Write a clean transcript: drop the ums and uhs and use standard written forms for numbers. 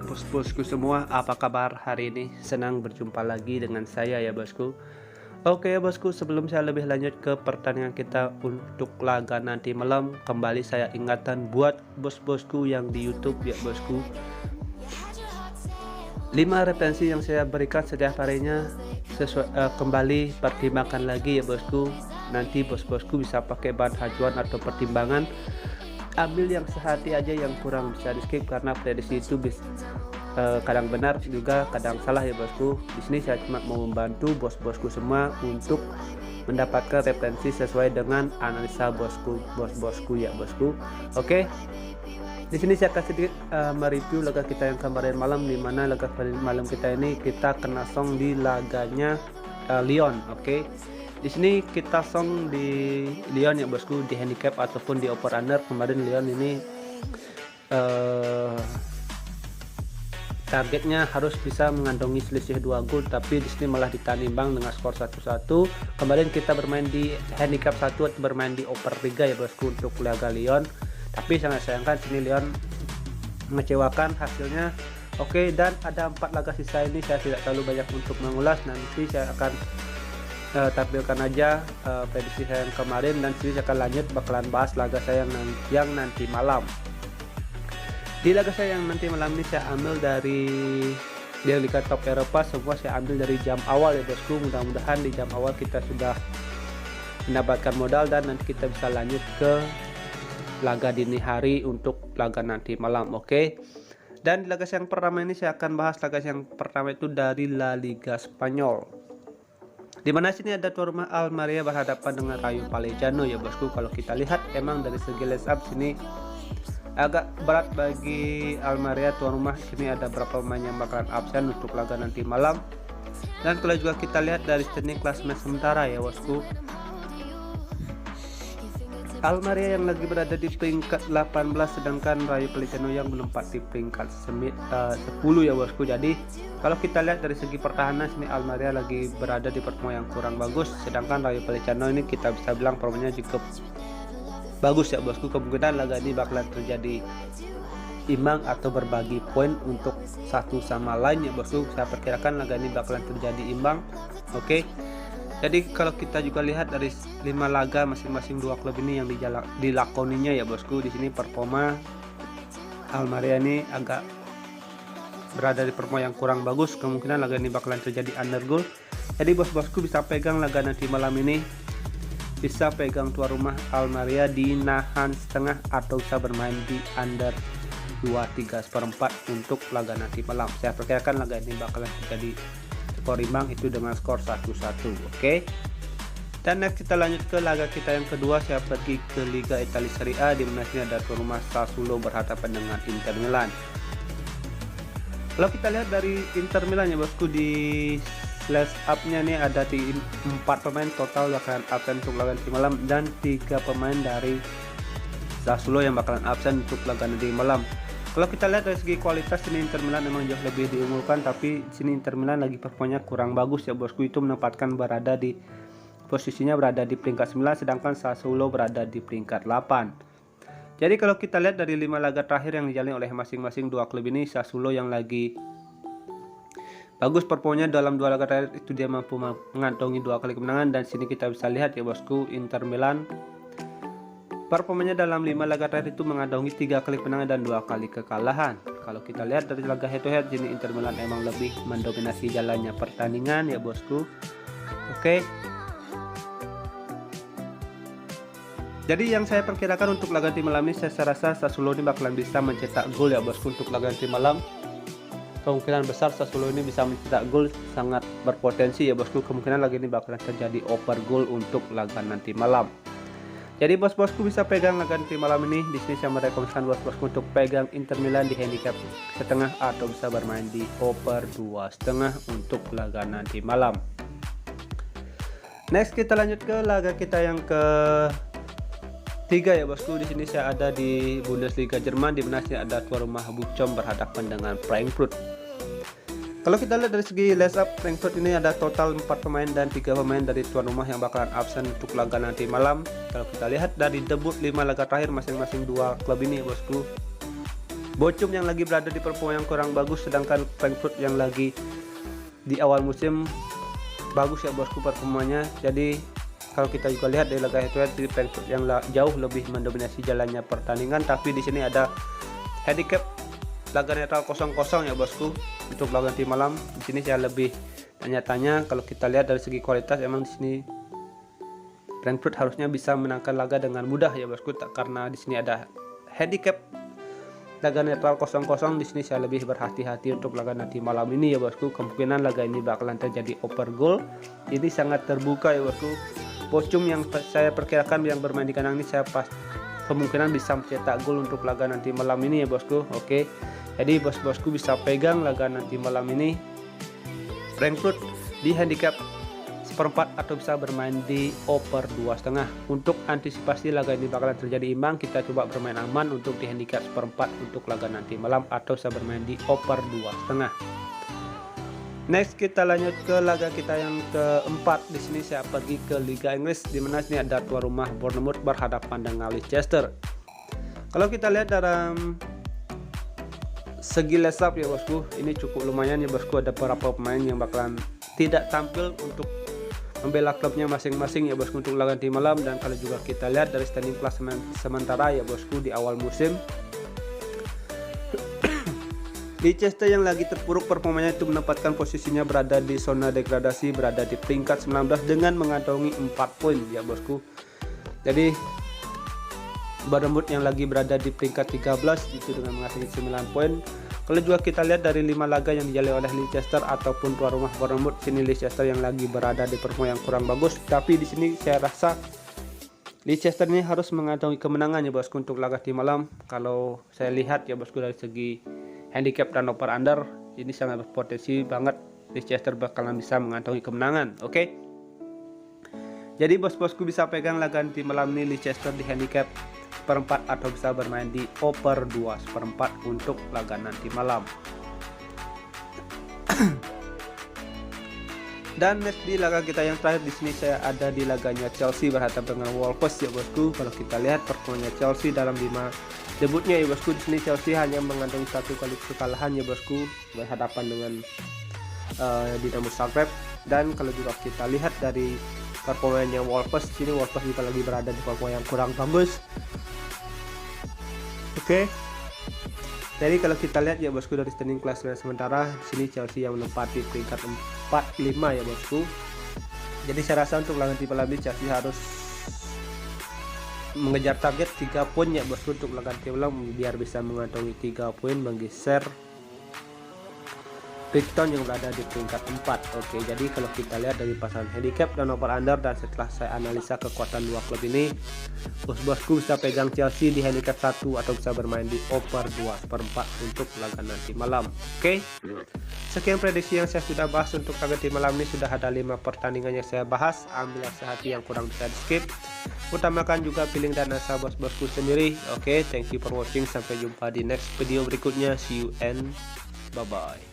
Bos-bosku semua, apa kabar hari ini? Senang berjumpa lagi dengan saya ya bosku. Oke ya bosku, sebelum saya lebih lanjut ke pertandingan kita untuk laga nanti malam, kembali saya ingatkan buat bos-bosku yang di YouTube ya bosku. 5 referensi yang saya berikan setiap harinya kembali pertimbangkan lagi ya bosku. Nanti bos-bosku bisa pakai bahan acuan atau pertimbangan. Ambil yang sehati aja, yang kurang bisa di skip karena prediksi itu kadang benar juga kadang salah ya bosku. Di sini saya cuma mau membantu bos-bosku semua untuk mendapatkan referensi sesuai dengan analisa bos-bosku ya bosku. Oke. Di sini saya kasih sedikit mereview laga kita yang kemarin malam, di mana laga kemarin malam kita ini kita kena song di laganya Lyon. Oke. Di sini kita song di Lyon ya bosku, di handicap ataupun di over under. Kemarin Lyon ini targetnya harus bisa mengantongi selisih 2 gol, tapi di sini malah ditahan imbang dengan skor 1-1. Kemarin kita bermain di handicap 1 atau bermain di over 3 ya bosku untuk laga Lyon. Tapi sangat sayangkan sini Lyon mengecewakan hasilnya. Oke, dan ada 4 laga sisa ini saya tidak terlalu banyak untuk mengulas. Nanti saya akan tampilkan aja prediksi saya yang kemarin, dan sini saya akan lanjut bakalan bahas laga saya yang nanti malam. Di laga saya yang nanti malam ini saya ambil dari Liga Top Eropa, semua saya ambil dari jam awal ya bosku. Mudah-mudahan di jam awal kita sudah mendapatkan modal dan nanti kita bisa lanjut ke laga dini hari untuk laga nanti malam. Oke. Dan di laga yang pertama ini saya akan bahas laga yang pertama itu dari La Liga Spanyol, dimana sini ada tuan rumah Almeria berhadapan dengan Rayo Vallecano ya bosku. Kalau kita lihat emang dari segi line up sini agak berat bagi Almeria tuan rumah. Sini ada beberapa pemain yang bakalan absen untuk laga nanti malam. Dan kalau juga kita lihat dari sini klasemen sementara ya bosku, Almeria yang lagi berada di peringkat 18, sedangkan Rayo Vallecano yang menempati peringkat 10 ya bosku. Jadi kalau kita lihat dari segi pertahanan sini Almeria lagi berada di performa yang kurang bagus, sedangkan Rayo Vallecano ini kita bisa bilang performanya cukup bagus ya bosku. Kemungkinan laga ini bakalan terjadi imbang atau berbagi poin untuk satu sama lain ya bosku. Saya perkirakan laga ini bakalan terjadi imbang. Oke. Jadi kalau kita juga lihat dari 5 laga masing-masing 2 klub ini yang dilakoninya ya bosku, di sini performa Almeria ini agak berada di performa yang kurang bagus. Kemungkinan laga ini bakalan terjadi under goal. Jadi bos-bosku bisa pegang laga nanti malam ini, bisa pegang tuan rumah Almeria di nahan setengah atau bisa bermain di under 2/3/4 untuk laga nanti malam. Saya perkirakan laga ini bakalan terjadi skor imbang itu dengan skor 1-1. Oke. Dan next kita lanjut ke laga kita yang kedua. Saya pergi ke Liga Italia Serie A, di mana sini ada tuan rumah Sassuolo berhadapan dengan Inter Milan. Kalau kita lihat dari Inter Milan ya bosku, di slash up-nya nih ada 4 pemain total bakalan absen untuk laga nanti malam, dan 3 pemain dari Sassuolo yang bakalan absen untuk laga nanti malam. Kalau kita lihat dari segi kualitas ini Inter Milan memang jauh lebih diunggulkan, tapi sini Inter Milan lagi performanya kurang bagus ya bosku. Itu menempatkan posisinya berada di peringkat 9, sedangkan Sassuolo berada di peringkat 8. Jadi kalau kita lihat dari 5 laga terakhir yang dijalani oleh masing-masing 2 klub ini, Sassuolo yang lagi bagus performanya dalam 2 laga terakhir itu dia mampu mengantongi 2 kali kemenangan, dan sini kita bisa lihat ya bosku, Inter Milan performanya dalam 5 laga terakhir itu mengantongi 3 kali kemenangan dan 2 kali kekalahan. Kalau kita lihat dari laga head to head, sini Inter Milan emang lebih mendominasi jalannya pertandingan ya bosku. Oke. Jadi yang saya perkirakan untuk laga nanti malam ini, saya rasa Sassuolo ini bakalan bisa mencetak gol ya bosku untuk laga nanti malam. Kemungkinan besar Sassuolo ini bisa mencetak gol, sangat berpotensi ya bosku. Kemungkinan laga ini bakalan terjadi over gol untuk laga nanti malam. Jadi bos-bosku bisa pegang laga nanti malam ini. Di sini saya merekomendasikan bos-bosku untuk pegang Inter Milan di handicap setengah atau bisa bermain di over 2,5 untuk laga nanti malam. Next kita lanjut ke laga kita yang ke-3 ya bosku. Di sini saya ada di Bundesliga Jerman, di mana ada tuan rumah Bochum berhadapan dengan Frankfurt. Kalau kita lihat dari segi line up, Frankfurt ini ada total 4 pemain dan 3 pemain dari tuan rumah yang bakalan absen untuk laga nanti malam. Kalau kita lihat dari debut 5 laga terakhir masing-masing 2 klub ini bosku, Bochum yang lagi berada di performa yang kurang bagus, sedangkan Frankfurt yang lagi di awal musim bagus ya bosku performanya. Jadi kalau kita juga lihat dari laga head to head, di Frankfurt yang jauh lebih mendominasi jalannya pertandingan, tapi di sini ada handicap laga netral 0-0 ya bosku untuk laga nanti malam. Di sini saya lebih tanya-tanya, kalau kita lihat dari segi kualitas emang di sini Frankfurt harusnya bisa menangkan laga dengan mudah ya bosku, karena di sini ada handicap laga netral 0-0. Di sini saya lebih berhati-hati untuk laga nanti malam ini ya bosku. Kemungkinan laga ini bakalan terjadi over goal. Ini sangat terbuka ya bosku. Bochum yang saya perkirakan yang bermain di kandang ini, saya kemungkinan bisa mencetak gol untuk laga nanti malam ini ya bosku. Oke, jadi bos-bosku bisa pegang laga nanti malam ini Frankfurt di handicap 1/4 atau bisa bermain di over 2,5. Untuk antisipasi laga ini bakalan terjadi imbang, kita coba bermain aman untuk di handicap 1/4 untuk laga nanti malam atau bisa bermain di over 2,5. Next kita lanjut ke laga kita yang keempat. Di sini saya pergi ke Liga Inggris, di mana sini ada tuan rumah Bournemouth berhadapan dengan Leicester. Kalau kita lihat dalam segi lesap ya bosku, ini cukup lumayan ya bosku. Ada beberapa pemain yang bakalan tidak tampil untuk membela klubnya masing-masing ya bosku untuk laga nanti malam. Dan kalau juga kita lihat dari standing klasemen sementara ya bosku di awal musim, Leicester yang lagi terpuruk performanya itu menempatkan posisinya berada di zona degradasi, berada di peringkat 19 dengan mengantongi 4 poin ya bosku. Jadi Bournemouth yang lagi berada di peringkat 13 itu dengan mengantongi 9 poin. Kalau juga kita lihat dari 5 laga yang dijalani oleh Leicester ataupun tuan rumah Bournemouth, sini Leicester yang lagi berada di performa yang kurang bagus. Tapi di sini saya rasa Leicester ini harus mengantongi kemenangan ya bosku untuk laga di malam. Kalau saya lihat ya bosku dari segi handicap dan over under, ini sangat berpotensi banget Leicester bakalan bisa mengantongi kemenangan. Oke. Jadi bos-bosku bisa pegang laga nanti malam ini Leicester di handicap 1/4 atau bisa bermain di over 2/4 untuk laga nanti malam. Dan next di laga kita yang terakhir, di sini saya ada di laganya Chelsea berhadapan dengan Wolves ya bosku. Kalau kita lihat performanya Chelsea dalam 5 debutnya ya bosku, di sini Chelsea hanya mengantongi 1 kali kekalahan ya bosku berhadapan dengan Dinamo Zagreb. Dan kalau juga kita lihat dari performanya Wolves, di sini Wolves juga lagi berada di performa yang kurang bagus. Oke. Jadi kalau kita lihat ya bosku dari standing klasemen sementara, di sini Chelsea yang menempati peringkat 45 ya bosku. Jadi saya rasa untuk laga nanti malam ini Chelsea harus mengejar target 3 poin ya bosku untuk laga nanti malam biar bisa mengantongi 3 poin menggeser Brighton yang berada di peringkat 4. Oke, jadi kalau kita lihat dari pasangan handicap dan over under, dan setelah saya analisa kekuatan dua klub ini, bos-bosku bisa pegang Chelsea di handicap 1 atau bisa bermain di over 2/4 untuk laga nanti malam. Oke, sekian prediksi yang saya sudah bahas untuk laga nanti malam ini. Sudah ada 5 pertandingan yang saya bahas, ambil yang sehati, yang kurang bisa di skip. Utamakan juga feeling dan asa bos-bosku sendiri. Oke, thank you for watching, sampai jumpa di next video berikutnya. See you and bye bye.